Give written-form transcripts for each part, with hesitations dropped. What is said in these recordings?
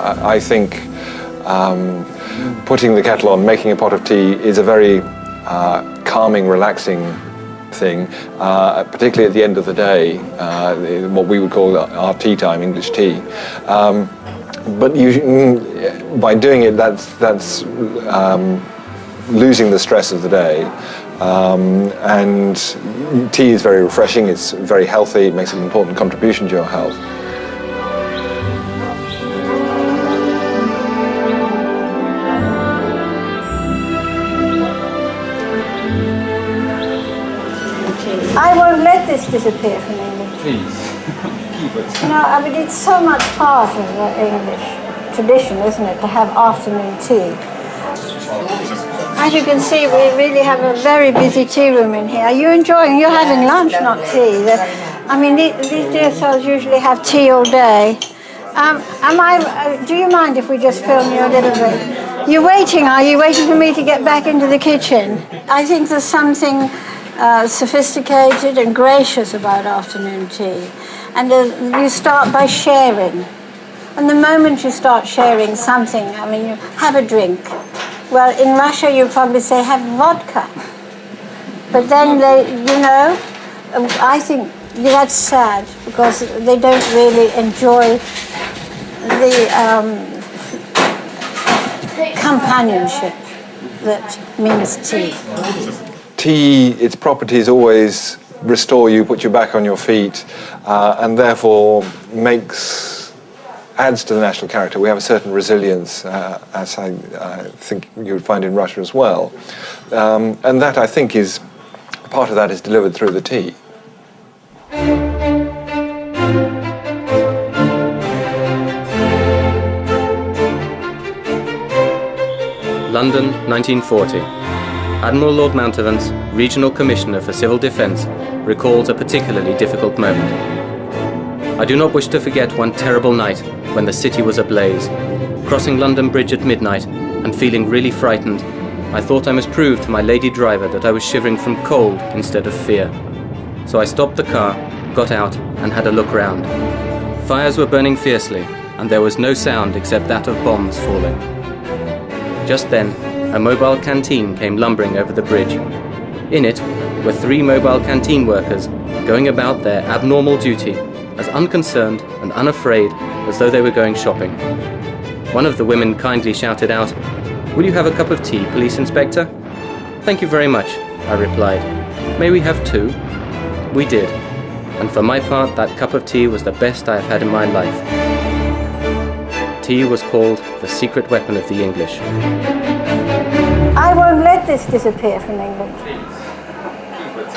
I think putting the kettle on, making a pot of tea is a very calming, relaxing thing, particularly at the end of the day, what we would call our tea time, English tea. But by doing it, that's losing the stress of the day. And tea is very refreshing, it's very healthy, it makes an important contribution to your health. I won't let this disappear from England. Please, keep it. No, I mean, it's so much part of the English tradition, isn't it, to have afternoon tea. As you can see, we really have a very busy tea room in here. Are you enjoying? You're having lunch, not tea. I mean, these dear souls usually have tea all day. Do you mind if we just film you a little bit? You're waiting, are you? Waiting for me to get back into the kitchen? I think there's something sophisticated and gracious about afternoon tea. And you start by sharing. And the moment you start sharing something, I mean, you have a drink. Well, in Russia, you probably say, have vodka. But then I think that's sad, because they don't really enjoy the companionship that means tea. Tea, its properties always restore you, put you back on your feet, and therefore adds to the national character. We have a certain resilience, as I think you would find in Russia as well. And that, I think, part of that is delivered through the tea. London, 1940. Admiral Lord Mountavance, Regional Commissioner for Civil Defence, recalls a particularly difficult moment. I do not wish to forget one terrible night when the city was ablaze. Crossing London Bridge at midnight and feeling really frightened, I thought I must prove to my lady driver that I was shivering from cold instead of fear. So I stopped the car, got out and had a look round. Fires were burning fiercely and there was no sound except that of bombs falling. Just then, a mobile canteen came lumbering over the bridge. In it were 3 mobile canteen workers going about their abnormal duty, as unconcerned and unafraid as though they were going shopping. One of the women kindly shouted out, "Will you have a cup of tea, Police Inspector?" "Thank you very much," I replied. "May we have 2? We did, and for my part that cup of tea was the best I have had in my life. Tea was called the secret weapon of the English. I won't let this disappear from England.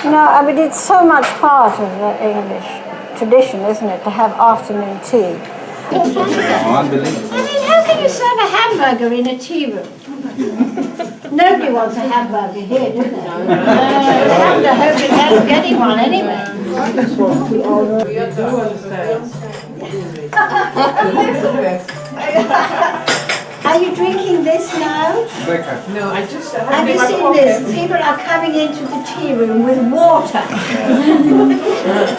No, I mean, it's so much part of the English tradition, isn't it, to have afternoon tea. Unbelievable. I mean, how can you serve a hamburger in a tea room? Nobody wants a hamburger here, do they? I hope we can't get one anyway. Are you drinking this now? No, I just... Have you seen this? People are coming into the tea room with water.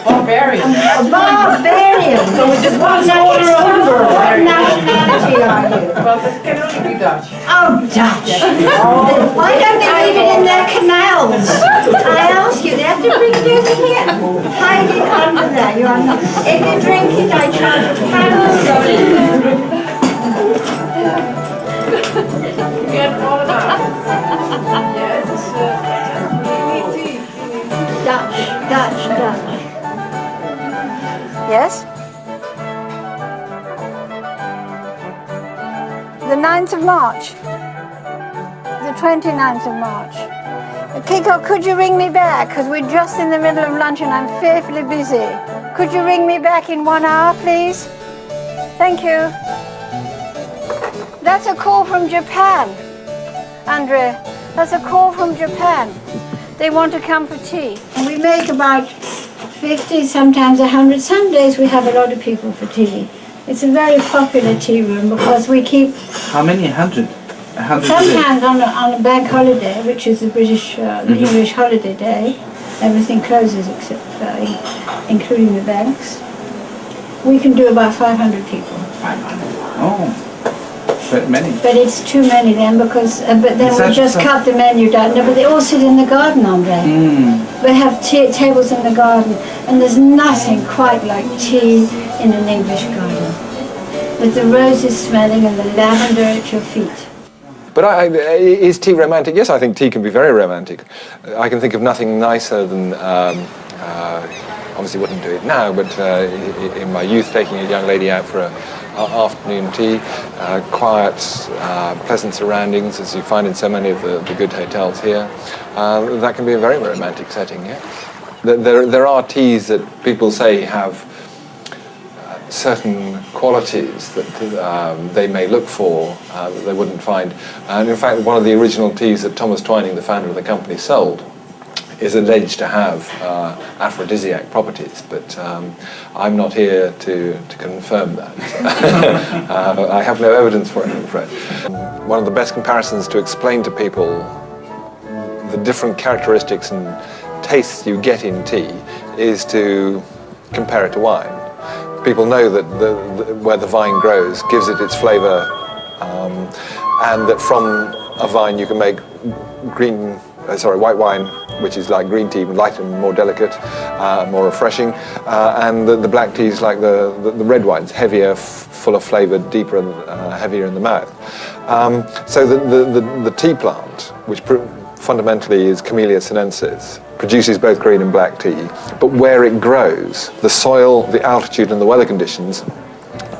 Barbarian. Barbarian. So we just want water over. What nationality are you? Well, this can only be Dutch. Oh, Dutch. Why don't they leave it in their canals? I ask you, they have to bring it over here. Hide it under there. If you drink it, I charge £1. Get all of that. Yes, Dutch. Yes? The 9th of March. The 29th of March. Kiko, could you ring me back? Because we're just in the middle of lunch and I'm fearfully busy. Could you ring me back in 1 hour, please? Thank you. That's a call from Japan, Andrea. That's a call from Japan. They want to come for tea. And we make about 50, sometimes 100. Some days we have a lot of people for tea. It's a very popular tea room because we keep... How many? 100? Sometimes on a bank holiday, which is the British, the English holiday day, everything closes except including the banks. We can do about 500 people. 500. Oh. But many. But it's too many then because but then we just cut the menu down. No, but they all sit in the garden, aren't they? They have tables in the garden, and there's nothing quite like tea in an English garden, with the roses smelling and the lavender at your feet. But is tea romantic? Yes, I think tea can be very romantic. I can think of nothing nicer than, obviously wouldn't do it now, but in my youth, taking a young lady out for an afternoon tea, quiet, pleasant surroundings, as you find in so many of the good hotels here. That can be a very romantic setting, yeah. There are teas that people say have certain qualities that they may look for that they wouldn't find. And in fact, one of the original teas that Thomas Twining, the founder of the company, sold is alleged to have aphrodisiac properties, but I'm not here to confirm that. I have no evidence for it, I'm afraid. One of the best comparisons to explain to people the different characteristics and tastes you get in tea is to compare it to wine. People know that where the vine grows gives it its flavour, and that from a vine you can make white wine, which is like green tea, lighter and more delicate, more refreshing, and the black tea is like the red wines, heavier, full of flavour, deeper and heavier in the mouth. So the tea plant, which fundamentally is Camellia sinensis, produces both green and black tea, but where it grows, the soil, the altitude and the weather conditions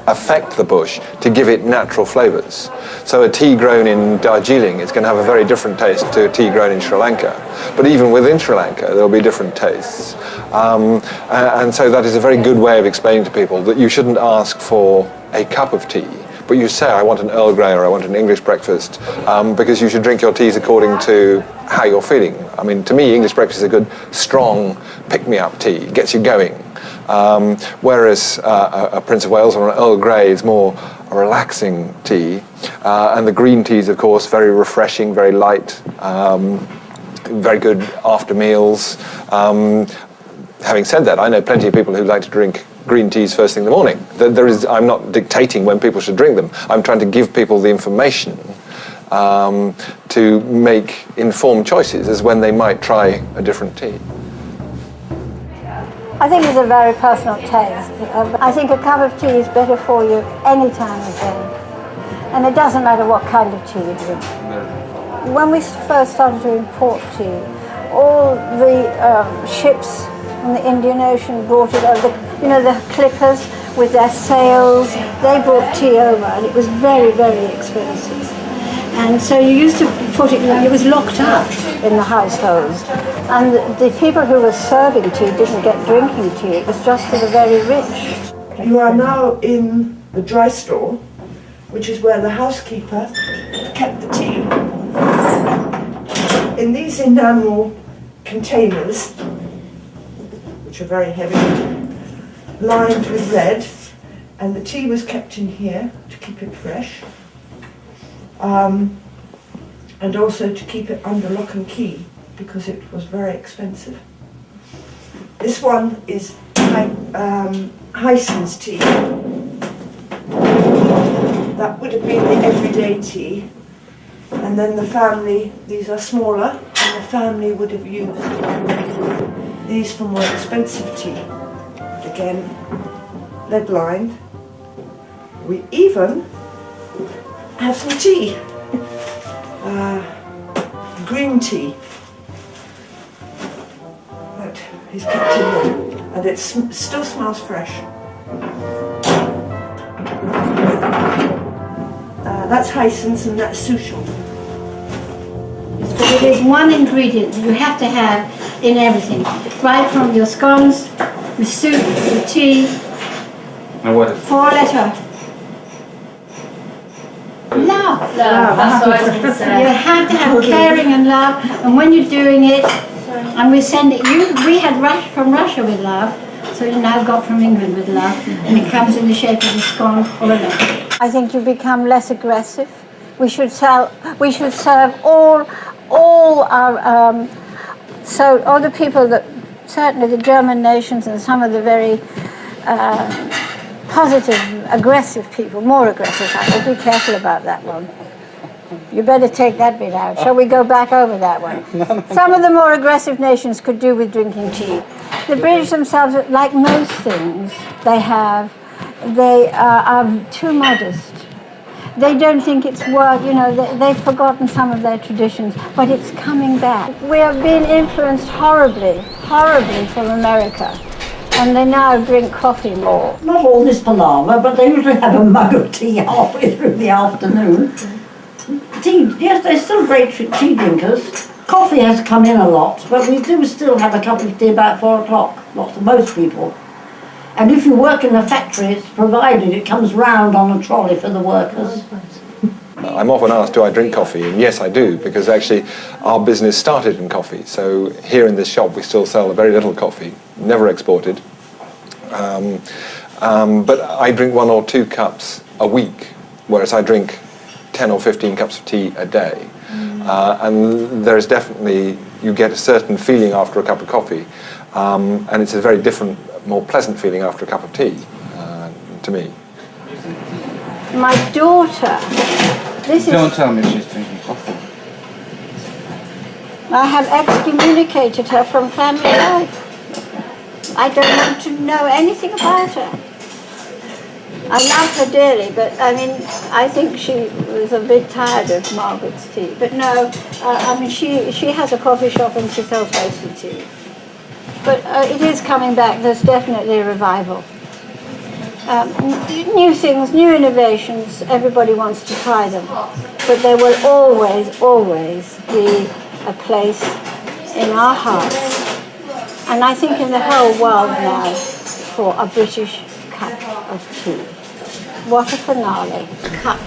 affect the bush to give it natural flavours. So a tea grown in Darjeeling is going to have a very different taste to a tea grown in Sri Lanka. But even within Sri Lanka, there'll be different tastes. And so that is a very good way of explaining to people that you shouldn't ask for a cup of tea, but you say, I want an Earl Grey or I want an English breakfast, because you should drink your teas according to how you're feeling. I mean, to me, English breakfast is a good, strong, pick-me-up tea. It gets you going. Whereas a Prince of Wales or an Earl Grey is more a relaxing tea. And the green teas, of course, very refreshing, very light, very good after meals. Having said that, I know plenty of people who like to drink green teas first thing in the morning. I'm not dictating when people should drink them. I'm trying to give people the information to make informed choices as when they might try a different tea. I think it's a very personal taste. I think a cup of tea is better for you any time of day. And it doesn't matter what kind of tea you drink. When we first started to import tea, all the ships in the Indian Ocean brought it over. You know, the clippers with their sails, they brought tea over, and it was very, very expensive. And so you used to put it, it was locked up in the households. And the people who were serving tea didn't get drinking tea, it was just for the very rich. You are now in the dry store, which is where the housekeeper kept the tea. In these enamel containers, which are very heavy, lined with red, and the tea was kept in here to keep it fresh, and also to keep it under lock and key because it was very expensive. This one is Hyson's tea. That would have been the everyday tea, and then the family, these are smaller, and the family would have used these for more expensive tea. Again, lead lined. We even have some tea, green tea that is kept in there, and it still smells fresh. That's Hyson's and that's Souchon. But it is one ingredient that you have to have in everything, right from your scones, the soup, the tea, And what? 4-letter. Love. That's what I was going to say. You have to have caring and love, and when you're doing it, and we send it, we had from Russia with love, so you now got from England with love, and it comes in the shape of a scone or a letter. I think you become less aggressive. We should serve all our, so all the people that, certainly the German nations and some of the very positive, aggressive people, more aggressive. I will be careful about that one. You better take that bit out. Shall we go back over that one? Some of the more aggressive nations could do with drinking tea. The British themselves, like most things they are too modest. They don't think it's work, you know, they've forgotten some of their traditions, but it's coming back. We have been influenced horribly, horribly from America, and they now drink coffee more. Not all this palaver, but they usually have a mug of tea halfway through the afternoon. Tea, yes, they're still great tea drinkers. Coffee has come in a lot, but we do still have a cup of tea about 4 o'clock, most people. And if you work in a factory, it's provided it comes round on a trolley for the workers. I'm often asked, do I drink coffee? And yes, I do, because actually our business started in coffee. So here in this shop, we still sell very little coffee, never exported. But I drink 1 or 2 cups a week, whereas I drink 10 or 15 cups of tea a day. And there is definitely, you get a certain feeling after a cup of coffee, and it's a very different, more pleasant feeling after a cup of tea, to me. My daughter, Don't tell me she's drinking coffee. I have excommunicated her from family life. I don't want to know anything about her. I love her dearly, but I mean, I think she was a bit tired of Margaret's tea. But no, I mean, she has a coffee shop and she sells roasted tea. But it is coming back. There's definitely a revival. New things, new innovations, everybody wants to try them. But there will always, always be a place in our hearts, and I think in the whole world now, for a British cup of tea. What a finale. Cut.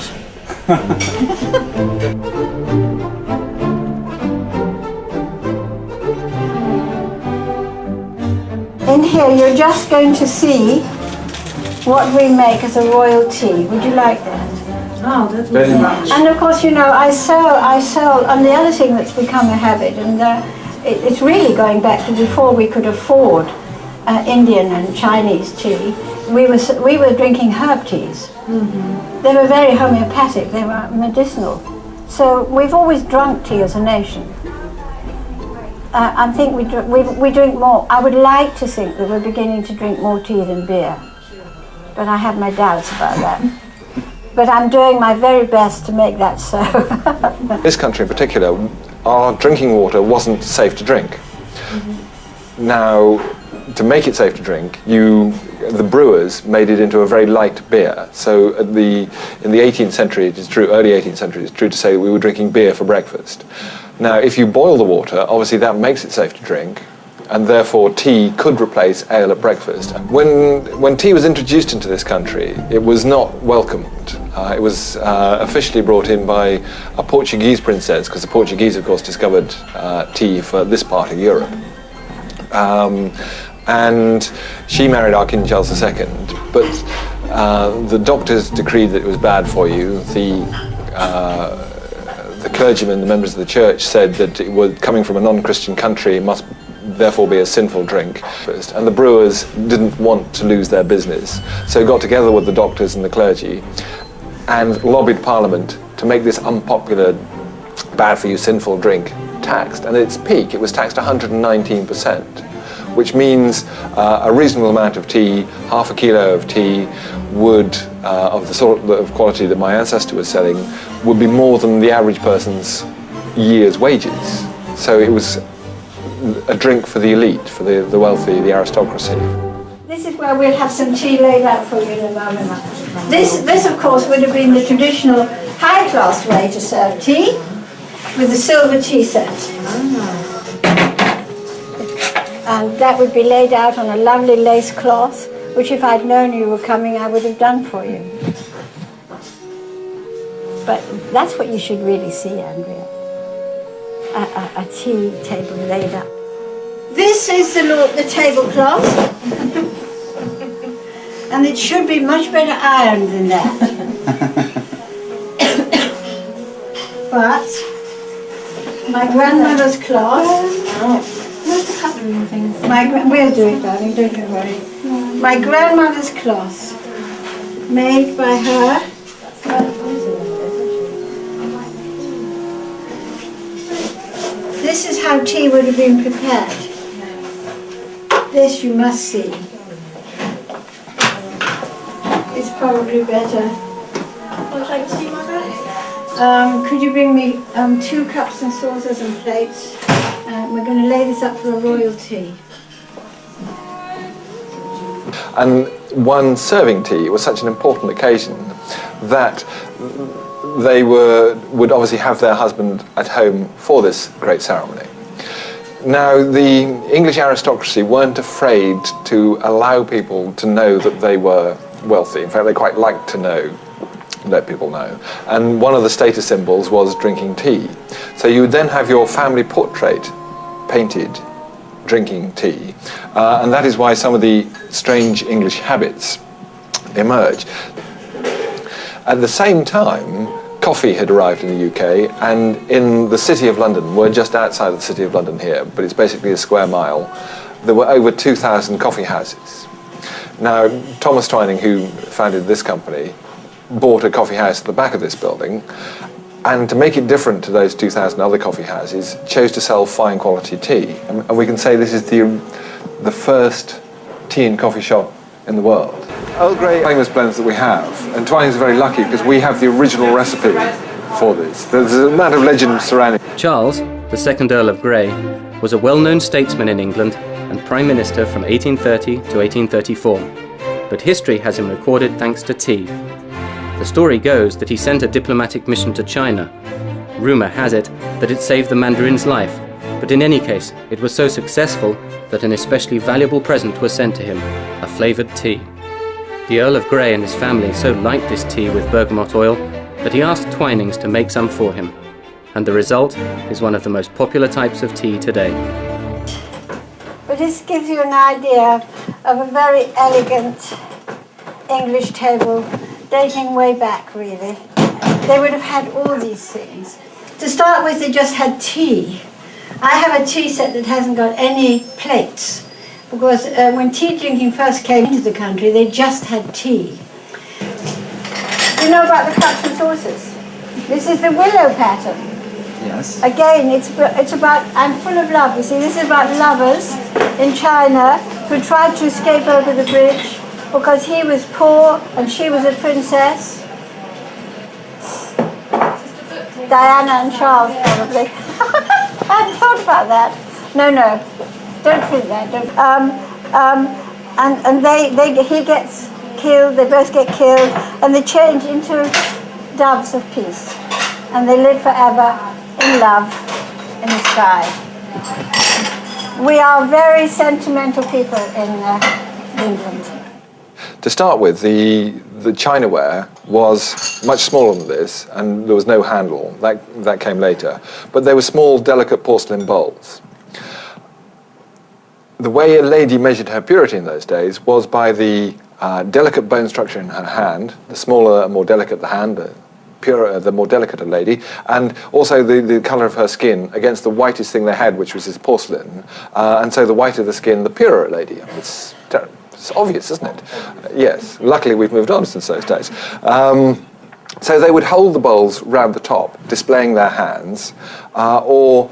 In here you're just going to see what we make as a royal tea. Would you like that? Oh, that's Very much. And of course, you know, I sell, and the other thing that's become a habit, and it's really going back to before we could afford Indian and Chinese tea. We were drinking herb teas. Mm-hmm. They were very homeopathic. They were medicinal. So we've always drunk tea as a nation. I think we drink more. I would like to think that we're beginning to drink more tea than beer, but I have my doubts about that. But I'm doing my very best to make that so. This country in particular, our drinking water wasn't safe to drink. Mm-hmm. Now, to make it safe to drink, the brewers made it into a very light beer. So in the 18th century, it is true, early 18th century, it's true to say that we were drinking beer for breakfast. Now, if you boil the water, obviously that makes it safe to drink, and therefore tea could replace ale at breakfast. When tea was introduced into this country, it was not welcomed. It was officially brought in by a Portuguese princess, because the Portuguese, of course, discovered tea for this part of Europe. And she married our King Charles II, but the doctors decreed that it was bad for you. The clergymen, the members of the church, said that it was coming from a non-Christian country, it must therefore be a sinful drink. And the brewers didn't want to lose their business, so got together with the doctors and the clergy and lobbied Parliament to make this unpopular, bad-for-you, sinful drink taxed. And at its peak, it was taxed 119%, which means a reasonable amount of tea, half a kilo of tea, would, of the sort of quality that my ancestor was selling, would be more than the average person's year's wages. So it was a drink for the elite, for the wealthy, the aristocracy. This is where we'll have some tea laid out for you in a moment. This of course would have been the traditional high-class way to serve tea, with the silver tea set. And that would be laid out on a lovely lace cloth, which if I'd known you were coming, I would have done for you. But that's what you should really see, Andrea. A tea table laid up. This is the tablecloth, and it should be much better ironed than that. But my grandmother's cloth. There's a couple of things. We'll do it, darling, don't you worry. My grandmother's cloth made by her. This is how tea would have been prepared. This you must see. It's probably better. Could you bring me 2 cups and saucers and plates? We're going to lay this up for a royal tea. And one serving tea was such an important occasion that they would obviously have their husband at home for this great ceremony. Now, the English aristocracy weren't afraid to allow people to know that they were wealthy. In fact, they quite liked to let people know. And one of the status symbols was drinking tea. So you would then have your family portrait painted drinking tea. And that is why some of the strange English habits emerge. At the same time, coffee had arrived in the UK, and in the City of London, we're just outside of the City of London here, but it's basically a square mile, there were over 2,000 coffee houses. Now, Thomas Twining, who founded this company, bought a coffee house at the back of this building, and to make it different to those 2,000 other coffee houses, chose to sell fine quality tea. And we can say this is the first tea and coffee shop in the world. Earl Grey famous blends that we have, and Twining's very lucky because we have the original recipe for this. There's an amount of legend surrounding it. Charles, the second Earl of Grey, was a well-known statesman in England and Prime Minister from 1830 to 1834, but history has him recorded thanks to tea. The story goes that he sent a diplomatic mission to China. Rumour has it that it saved the Mandarin's life, but in any case, it was so successful that an especially valuable present was sent to him, a flavoured tea. The Earl of Grey and his family so liked this tea with bergamot oil that he asked Twinings to make some for him, and the result is one of the most popular types of tea today. But this gives you an idea of a very elegant English table dating way back, really. They would have had all these things. To start with, they just had tea. I have a tea set that hasn't got any plates, because when tea drinking first came into the country, they just had tea. You know about the cups and saucers? This is the willow pattern. Yes. Again, it's about, I'm full of love, you see, this is about lovers in China who tried to escape over the bridge because he was poor and she was a princess. Diana and Charles, probably. I hadn't thought about that. No, don't think that. He gets killed, they both get killed, and they change into doves of peace. And they live forever in love in the sky. We are very sentimental people in England. To start with, the chinaware was much smaller than this, and there was no handle. That came later. But they were small, delicate porcelain bowls. The way a lady measured her purity in those days was by the delicate bone structure in her hand. The smaller and more delicate the hand, the more delicate a lady, and also the colour of her skin against the whitest thing they had, which was this porcelain. And so the whiter the skin, the purer a lady. I mean, it's obvious, isn't it? Yes. Luckily, we've moved on since those days. So they would hold the bowls round the top, displaying their hands, or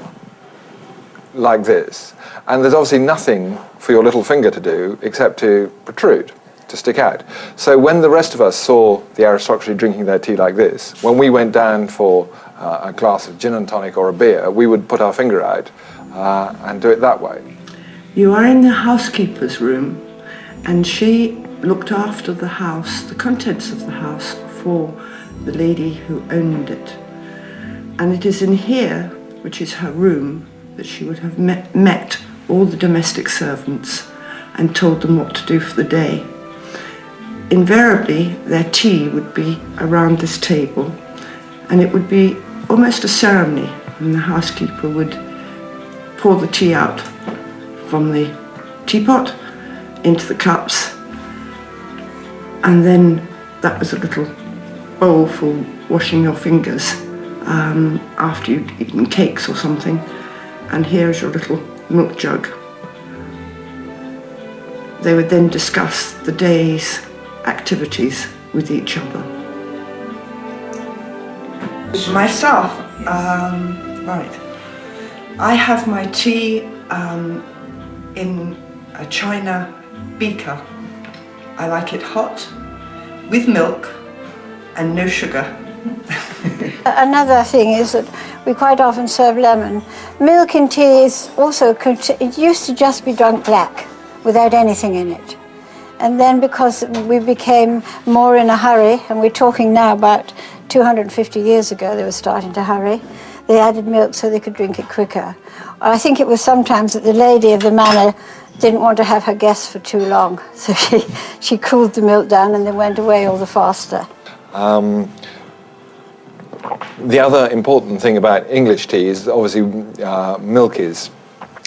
like this. And there's obviously nothing for your little finger to do except to protrude, to stick out. So when the rest of us saw the aristocracy drinking their tea like this, when we went down for a glass of gin and tonic or a beer, we would put our finger out and do it that way. You are in the housekeeper's room, and she looked after the house, the contents of the house, for the lady who owned it. And it is in here, which is her room, that she would have met all the domestic servants and told them what to do for the day. Invariably, their tea would be around this table, and it would be almost a ceremony, and the housekeeper would pour the tea out from the teapot into the cups, and then that was a little bowl for washing your fingers after you'd eaten cakes or something, and here's your little milk jug. They would then discuss the day's activities with each other. Myself, right, I have my tea in a china beaker. I like it hot, with milk and no sugar. Another thing is that we quite often serve lemon. Milk in tea is also, it used to just be drunk black, without anything in it. And then because we became more in a hurry, and we're talking now about 250 years ago they were starting to hurry, they added milk so they could drink it quicker. I think it was sometimes that the lady of the manor didn't want to have her guests for too long, so she cooled the milk down and they went away all the faster. The other important thing about English tea is that obviously milk is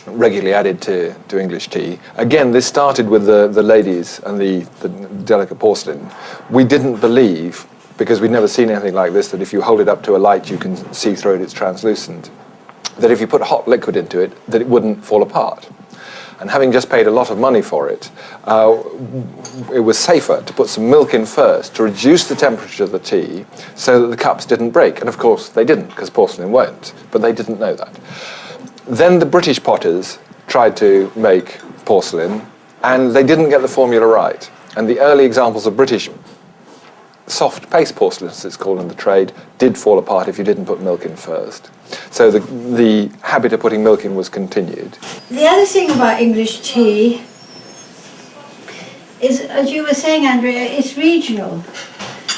regularly added to English tea. Again, this started with the ladies and the delicate porcelain. We didn't believe, because we'd never seen anything like this, that if you hold it up to a light you can see through it, it's translucent. That if you put hot liquid into it, that it wouldn't fall apart. And having just paid a lot of money for it, it was safer to put some milk in first to reduce the temperature of the tea so that the cups didn't break. And of course they didn't, because porcelain won't, but they didn't know that. Then the British potters tried to make porcelain and they didn't get the formula right. And the early examples of British soft paste porcelain, as it's called in the trade, did fall apart if you didn't put milk in first. So the habit of putting milk in was continued. The other thing about English tea is, as you were saying, Andrea, it's regional.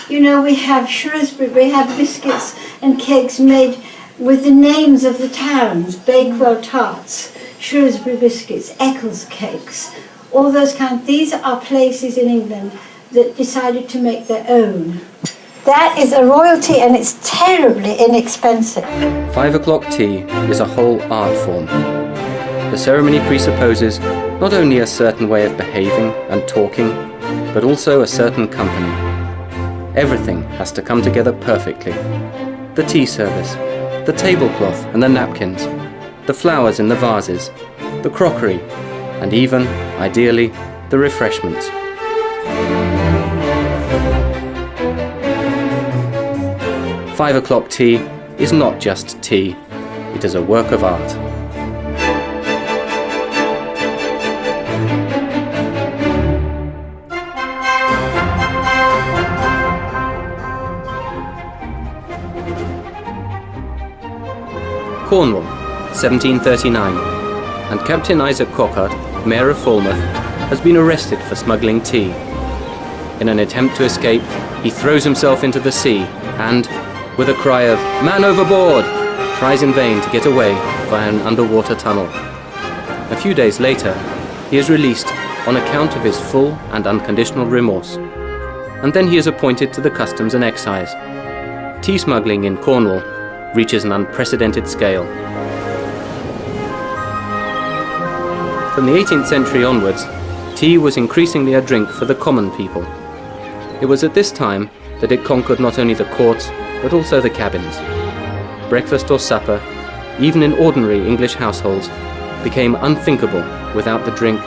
You know, we have Shrewsbury, we have biscuits and cakes made with the names of the towns, Bakewell tarts, Shrewsbury biscuits, Eccles cakes, all those kinds. These are places in England that decided to make their own. That is a royalty and it's terribly inexpensive. 5 o'clock tea is a whole art form. The ceremony presupposes not only a certain way of behaving and talking, but also a certain company. Everything has to come together perfectly. The tea service, the tablecloth and the napkins, the flowers in the vases, the crockery, and even, ideally, the refreshments. "5 o'clock tea is not just tea, it is a work of art." Cornwall, 1739, and Captain Isaac Cockart, Mayor of Falmouth, has been arrested for smuggling tea. In an attempt to escape, he throws himself into the sea and, with a cry of "Man overboard!" tries in vain to get away via an underwater tunnel. A few days later, he is released on account of his full and unconditional remorse. And then he is appointed to the Customs and Excise. Tea smuggling in Cornwall reaches an unprecedented scale. From the 18th century onwards, tea was increasingly a drink for the common people. It was at this time that it conquered not only the courts, but also the cabins. Breakfast or supper, even in ordinary English households, became unthinkable without the drink,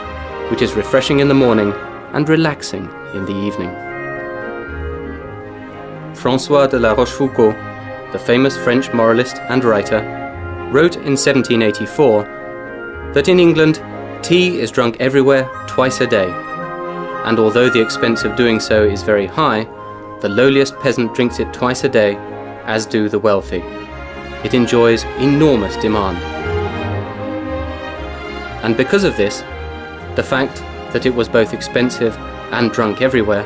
which is refreshing in the morning and relaxing in the evening. François de la Rochefoucauld, the famous French moralist and writer, wrote in 1784 that in England, tea is drunk everywhere twice a day, and although the expense of doing so is very high, the lowliest peasant drinks it twice a day, as do the wealthy. It enjoys enormous demand. And because of this, the fact that it was both expensive and drunk everywhere,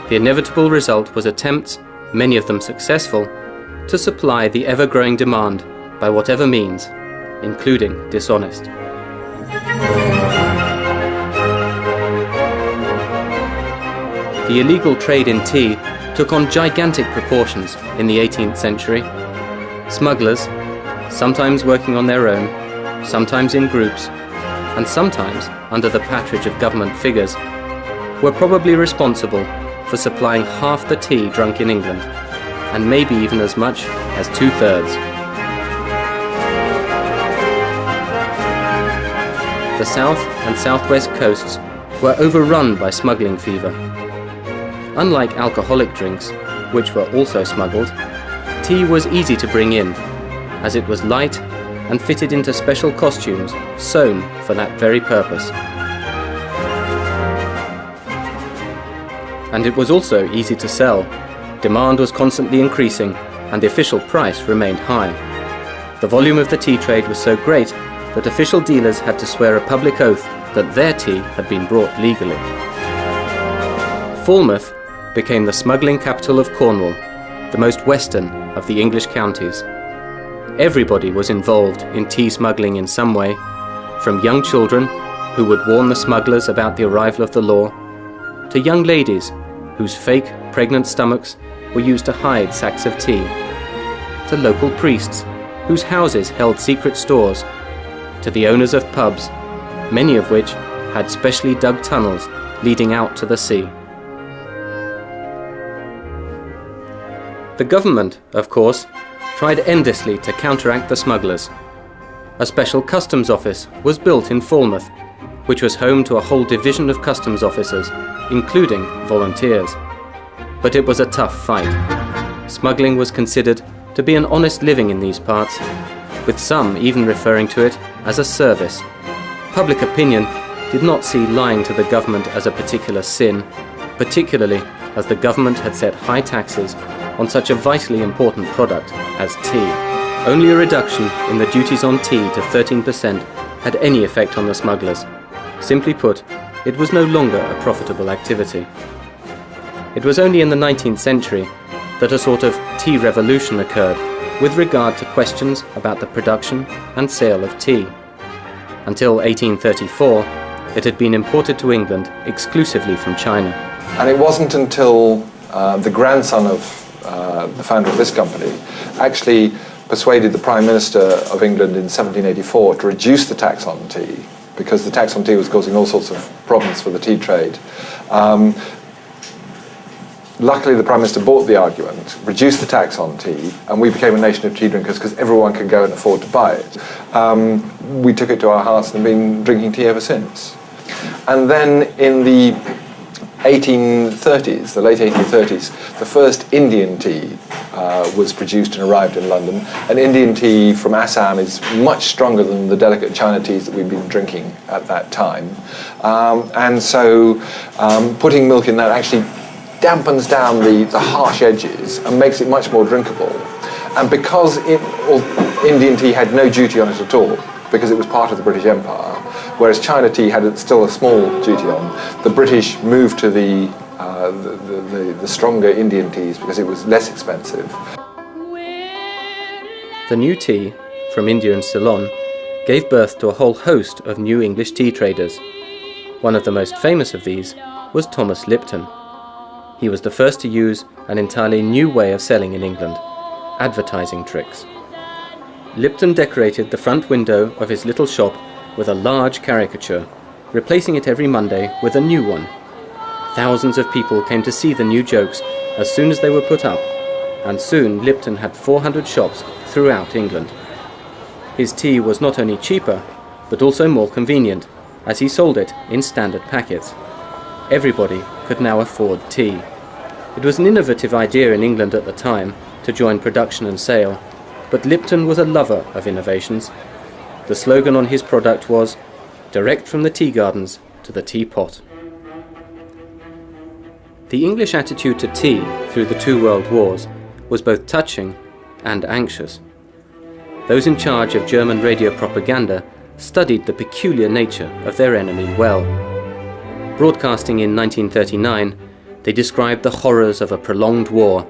the inevitable result was attempts, many of them successful, to supply the ever-growing demand by whatever means, including dishonest. The illegal trade in tea took on gigantic proportions in the 18th century. Smugglers, sometimes working on their own, sometimes in groups, and sometimes under the patronage of government figures, were probably responsible for supplying half the tea drunk in England, and maybe even as much as 2/3. The south and southwest coasts were overrun by smuggling fever. Unlike alcoholic drinks, which were also smuggled, tea was easy to bring in, as it was light and fitted into special costumes sewn for that very purpose. And it was also easy to sell. Demand was constantly increasing, and the official price remained high. The volume of the tea trade was so great that official dealers had to swear a public oath that their tea had been brought legally. Falmouth became the smuggling capital of Cornwall, the most western of the English counties. Everybody was involved in tea smuggling in some way, from young children who would warn the smugglers about the arrival of the law, to young ladies whose fake pregnant stomachs were used to hide sacks of tea, to local priests whose houses held secret stores, to the owners of pubs, many of which had specially dug tunnels leading out to the sea. The government, of course, tried endlessly to counteract the smugglers. A special customs office was built in Falmouth, which was home to a whole division of customs officers, including volunteers. But it was a tough fight. Smuggling was considered to be an honest living in these parts, with some even referring to it as a service. Public opinion did not see lying to the government as a particular sin, particularly as the government had set high taxes on such a vitally important product as tea. Only a reduction in the duties on tea to 13% had any effect on the smugglers. Simply put, it was no longer a profitable activity. It was only in the 19th century that a sort of tea revolution occurred with regard to questions about the production and sale of tea. Until 1834, it had been imported to England exclusively from China. And it wasn't until the grandson of the founder of this company actually persuaded the Prime Minister of England in 1784 to reduce the tax on tea, because the tax on tea was causing all sorts of problems for the tea trade. Luckily, the Prime Minister bought the argument, reduced the tax on tea, and we became a nation of tea drinkers because everyone could go and afford to buy it. We took it to our hearts and have been drinking tea ever since. And then in the 1830s, the late 1830s, the first Indian tea was produced and arrived in London. And Indian tea from Assam is much stronger than the delicate China teas that we've been drinking at that time. And so putting milk in that actually dampens down the harsh edges and makes it much more drinkable. And because Indian tea had no duty on it at all, because it was part of the British Empire, whereas China tea had still a small duty on, the British moved to the stronger Indian teas because it was less expensive. The new tea, from India and Ceylon, gave birth to a whole host of new English tea traders. One of the most famous of these was Thomas Lipton. He was the first to use an entirely new way of selling in England, advertising tricks. Lipton decorated the front window of his little shop with a large caricature, replacing it every Monday with a new one. Thousands of people came to see the new jokes as soon as they were put up, and soon Lipton had 400 shops throughout England. His tea was not only cheaper, but also more convenient, as he sold it in standard packets. Everybody could now afford tea. It was an innovative idea in England at the time to join production and sale, but Lipton was a lover of innovations. The slogan on his product was, "Direct from the tea gardens to the teapot." The English attitude to tea through the two world wars was both touching and anxious. Those in charge of German radio propaganda studied the peculiar nature of their enemy well. Broadcasting in 1939, they described the horrors of a prolonged war,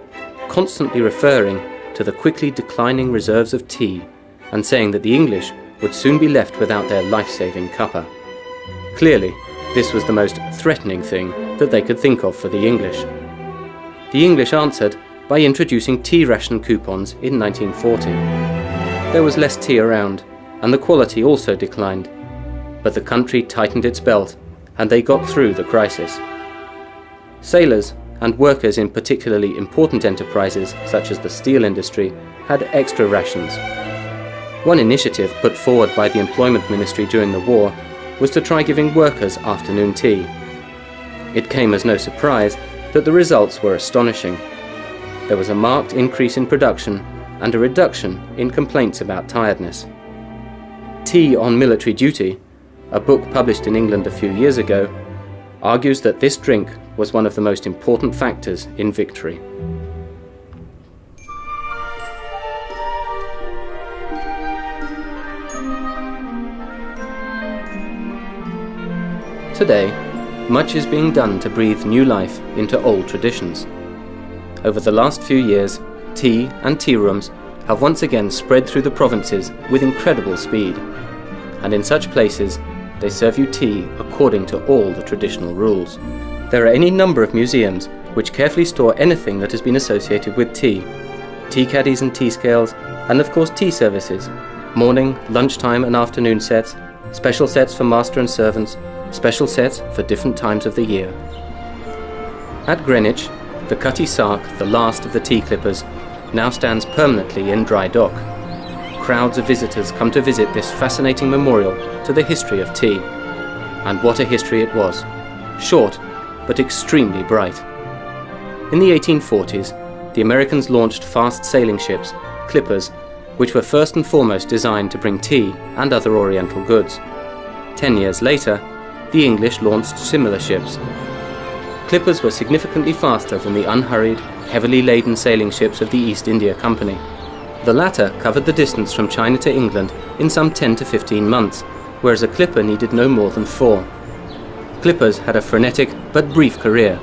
constantly referring to the quickly declining reserves of tea and saying that the English would soon be left without their life-saving cuppa. Clearly, this was the most threatening thing that they could think of for the English. The English answered by introducing tea ration coupons in 1940. There was less tea around, and the quality also declined, but the country tightened its belt, and they got through the crisis. Sailors and workers in particularly important enterprises such as the steel industry had extra rations. One initiative put forward by the Employment Ministry during the war was to try giving workers afternoon tea. It came as no surprise that the results were astonishing. There was a marked increase in production and a reduction in complaints about tiredness. Tea on Military Duty, a book published in England a few years ago, argues that this drink was one of the most important factors in victory. Today, much is being done to breathe new life into old traditions. Over the last few years, tea and tea rooms have once again spread through the provinces with incredible speed. And in such places, they serve you tea according to all the traditional rules. There are any number of museums which carefully store anything that has been associated with tea. Tea caddies and tea scales, and of course tea services. Morning, lunchtime and afternoon sets, special sets for master and servants, special sets for different times of the year. At Greenwich, the Cutty Sark, the last of the tea clippers, now stands permanently in dry dock. Crowds of visitors come to visit this fascinating memorial to the history of tea. And what a history it was. Short, but extremely bright. In the 1840s, the Americans launched fast sailing ships, clippers, which were first and foremost designed to bring tea and other oriental goods. 10 years later, the English launched similar ships. Clippers were significantly faster than the unhurried, heavily laden sailing ships of the East India Company. The latter covered the distance from China to England in some 10 to 15 months, whereas a clipper needed no more than 4. Clippers had a frenetic but brief career.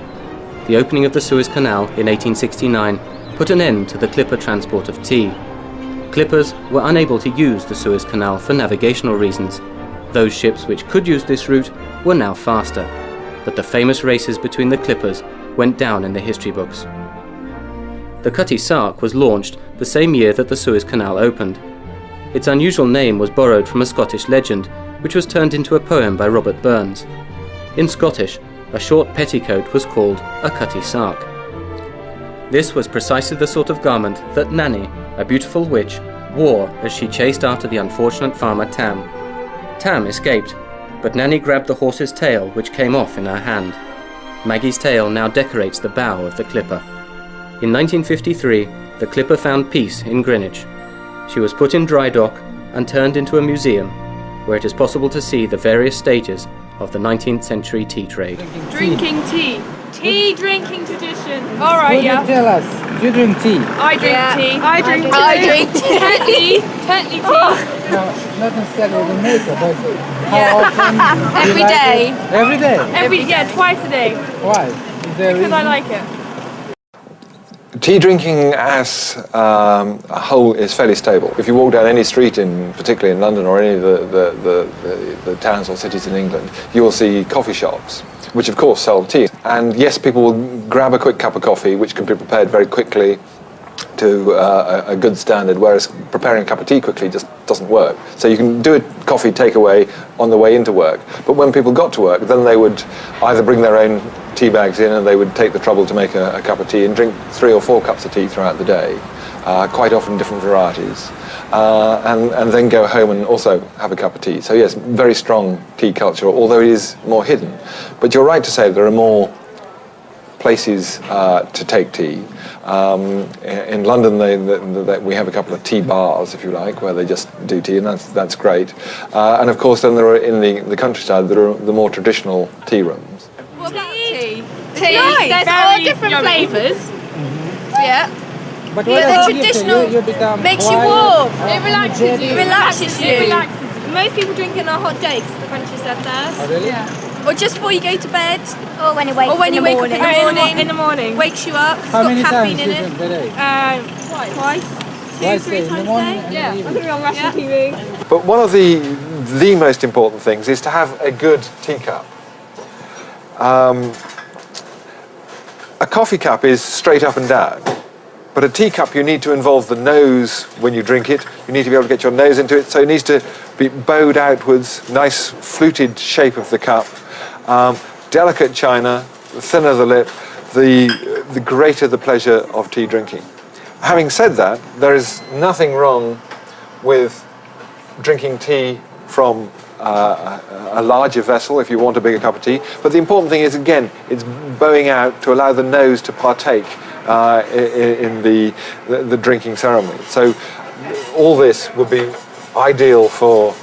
The opening of the Suez Canal in 1869 put an end to the clipper transport of tea. Clippers were unable to use the Suez Canal for navigational reasons. Those ships which could use this route were now faster, but the famous races between the clippers went down in the history books. The Cutty Sark was launched the same year that the Suez Canal opened. Its unusual name was borrowed from a Scottish legend, which was turned into a poem by Robert Burns. In Scottish, a short petticoat was called a Cutty Sark. This was precisely the sort of garment that Nanny, a beautiful witch, wore as she chased after the unfortunate farmer Tam. Tam escaped, but Nanny grabbed the horse's tail, which came off in her hand. Maggie's tail now decorates the bow of the clipper. In 1953, the clipper found peace in Greenwich. She was put in dry dock and turned into a museum, where it is possible to see the various stages of the 19th century tea trade. Drinking tea. Tea drinking tradition. All right, yeah. Tell us, do you drink tea? I drink tea. I drink tea. I drink tea. Tetley tea. No, not necessarily the maker, but how often? Every day. Every day? Yeah, twice a day. Why? Is there a Because reason? I like it. Tea drinking as a whole is fairly stable. If you walk down any street, particularly in London or any of the towns or cities in England, you will see coffee shops, which of course sell tea. And yes, people will grab a quick cup of coffee, which can be prepared very quickly to a good standard, whereas preparing a cup of tea quickly just doesn't work. So you can do a coffee takeaway on the way into work, but when people got to work, then they would either bring their own tea bags in and they would take the trouble to make a cup of tea and drink 3 or 4 cups of tea throughout the day, quite often different varieties, and then go home and also have a cup of tea. So yes, very strong tea culture, although it is more hidden. But you're right to say there are more places to take tea. In London, we have a couple of tea bars, if you like, where they just do tea, and that's great. And of course, then there are in the countryside there are the more traditional tea rooms. What about tea? Tea. There's all different flavours. Yeah. But Yeah, the traditional you become makes you quiet, warm. It relaxes you. Relaxes you. It relaxes. Most people drink it on a hot day because the country's their thirst. Oh, really? Yeah. Or just before you go to bed. Or when you wake Or when you wake up in the morning. In the morning. Wakes you up. It's How got many caffeine times in do you it. drink per day? Twice. Twice 2-3 in the times a morning day. and Yeah, in the I evening. think we're on national TV. But one of the most important things is to have a good teacup. A coffee cup is straight up and down, but a teacup you need to involve the nose when you drink it. You need to be able to get your nose into it, so it needs to be bowed outwards, nice fluted shape of the cup, delicate china, the thinner the lip, the greater the pleasure of tea drinking. Having said that, there is nothing wrong with drinking tea from a larger vessel if you want a bigger cup of tea. But the important thing is, again, it's bowing out to allow the nose to partake in the drinking ceremony. So all this would be ideal for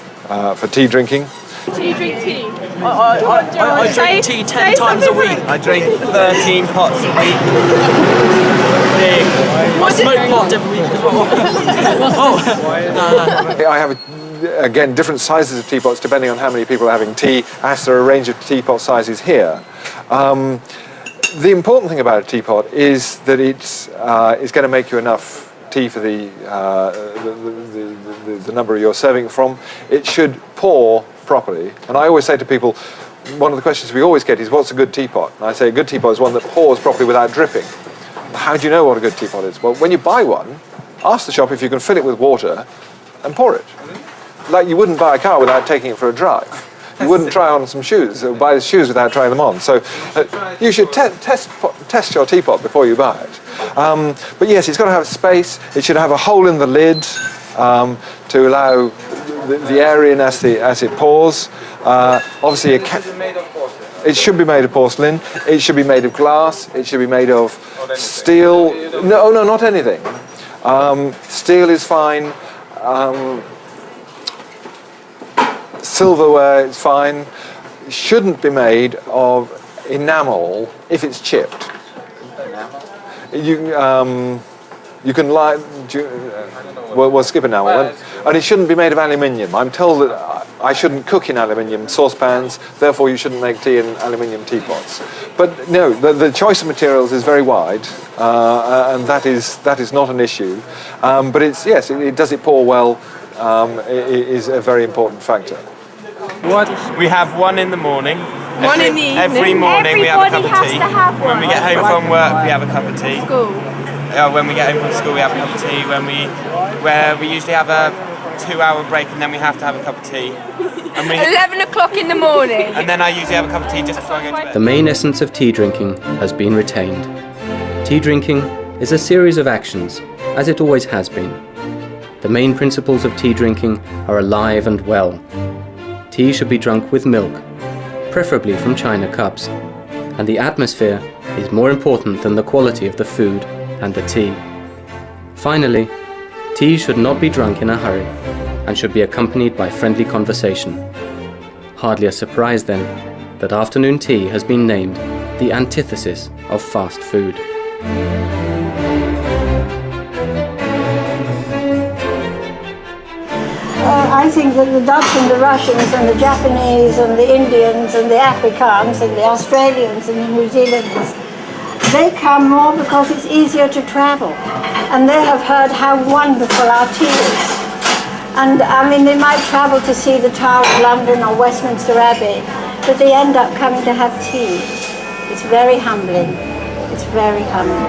tea drinking. Do you drink tea? I drink tea 10 times a week. I drink 13 pots a week. I smoke pot every week as well. I have, again, different sizes of teapots depending on how many people are having tea, as there are a range of teapot sizes here. The important thing about a teapot is that it's going to make you enough tea for the number you're serving from. It should pour properly. And I always say to people, one of the questions we always get is, what's a good teapot? And I say a good teapot is one that pours properly without dripping. How do you know what a good teapot is? Well, when you buy one, ask the shop if you can fill it with water and pour it. Like you wouldn't buy a car without taking it for a drive. You wouldn't try on some shoes, or buy the shoes without trying them on. So you should test your teapot before you buy it. But yes, it's got to have space. It should have a hole in the lid to allow the air in as it pours. Obviously, it should be made of porcelain. It should be made of glass. It should be made of steel. No, not anything. Steel is fine. Silverware is fine. It shouldn't be made of enamel if it's chipped. You can lie. We'll skip enamel. And it shouldn't be made of aluminium. I'm told that I shouldn't cook in aluminium saucepans, therefore you shouldn't make tea in aluminium teapots. But no, the choice of materials is very wide, and that is not an issue. But yes, does it pour well is a very important factor. We have one in the morning. One in the evening. Every morning we have a cup of tea. When we get home from work, we have a cup of tea. School. When we get home from school, we have a cup of tea. Where we usually have a 2-hour break, and then we have to have a cup of tea. 11 o'clock in the morning. And then I usually have a cup of tea just before I go to bed. The main essence of tea drinking has been retained. Tea drinking is a series of actions, as it always has been. The main principles of tea drinking are alive and well. Tea should be drunk with milk, preferably from china cups, and the atmosphere is more important than the quality of the food and the tea. Finally, tea should not be drunk in a hurry and should be accompanied by friendly conversation. Hardly a surprise then that afternoon tea has been named the antithesis of fast food. I think that the Dutch and the Russians and the Japanese and the Indians and the Afrikaans and the Australians and the New Zealanders, they come more because it's easier to travel, and they have heard how wonderful our tea is. And I mean, they might travel to see the Tower of London or Westminster Abbey, but they end up coming to have tea. It's very humbling. It's very humbling.